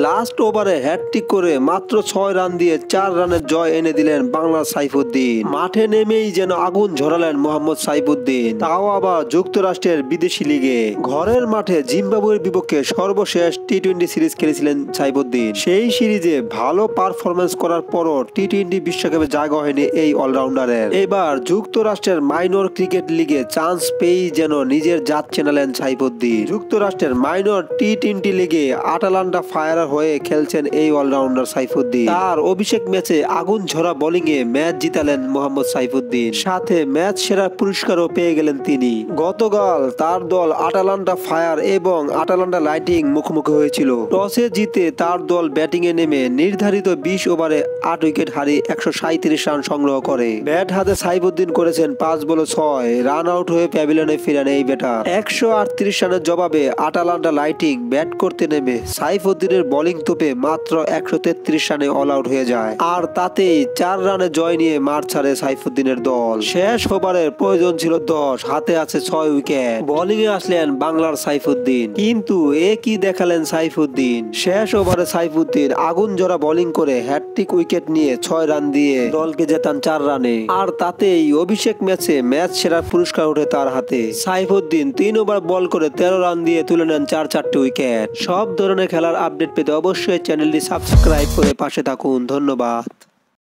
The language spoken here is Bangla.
লাস্ট ওভারে হ্যাটট্রিক করে মাত্র 6 রান দিয়ে 4 রানের জয় এনে দিলেন বাংলার সাইফুদ্দিন। মাঠে নেমেই যেন আগুন ঝরালেন মোহাম্মদ সাইফুদ্দিন, তাও আবার যুক্তরাষ্ট্রের বিদেশি লিগে। ঘরের মাঠে জিম্বাবুয়ের বিপক্ষে সর্বশেষ টি-20 সিরিজ খেলেছিলেন সাইফুদ্দিন। সেই সিরিজে ভালো পারফরমেন্স করার পরও টি-20 বিশ্বকাপে জায়গা হয়নি এই অলরাউন্ডারের। এবার যুক্তরাষ্ট্রের মাইনর ক্রিকেট লিগে চান্স পেয়েই যেন নিজের জাত চেনালেন সাইফুদ্দিন। যুক্তরাষ্ট্রের মাইনর টি-20 লিগে আটালান্টা ফায়ার হয়ে খেলছেন এই অলরাউন্ডার সাইফুদ্দিন। তার অভিষেক ম্যাচে আগুন ঝরা বোলিংয়ে ম্যাচ জিতালেন মোহাম্মদ সাইফুদ্দিন, সাথে ম্যাচ সেরা পুরস্কারও পেয়ে গেলেন তিনি। গতকাল তার দল আটালান্টা ফায়ার এবং আটালান্টা লাইটিং মুখোমুখি হয়েছিল। টসে জিতে তার দল ব্যাটিং এ নেমে নির্ধারিত 20 ওভারে 8 উইকেট হারিয়ে 137 রান সংগ্রহ করে। ব্যাট হাতে সাইফুদ্দিন করেছেন 5 বলে 6 রান আউট হয়ে প্যাভিলিয়নে ফিরেন এই ব্যাটার। 138 রানের জবাবে আটালান্টা লাইটিং ব্যাট করতে নেমে সাইফুদ্দিনের বোলিং তোপে মাত্র 133 রানে অল আউট হয়ে যায়। আর তাতেই 4 রানে জয় নিয়ে মাঠ ছাড়ে সাইফুদ্দিনের দল। শেষ ওভারের প্রয়োজন ছিল 10, হাতে আছে 6 উইকেট। বোলিং এ আসলেন বাংলার সাইফুদ্দিন, কিন্তু কি দেখালেন সাইফুদ্দিন। শেষ ওভারে সাইফুদ্দিন আগুন জোড়া বোলিং করে হ্যাটট্রিক উইকেট নিয়ে 6 রান দিয়ে দলকে জেতান 4 রানে। আর তাতেই অভিষেক ম্যাচে ম্যাচ সেরার পুরস্কার ওঠে তার হাতে। সাইফুদ্দিন 3 ওভার বল করে 13 রান দিয়ে তুলে নেন 4 উইকেট। সব ধরনের খেলার আপডেট পেতে অবশ্যই চ্যানেলটি সাবস্ক্রাইব করে পাশে থাকুন। ধন্যবাদ।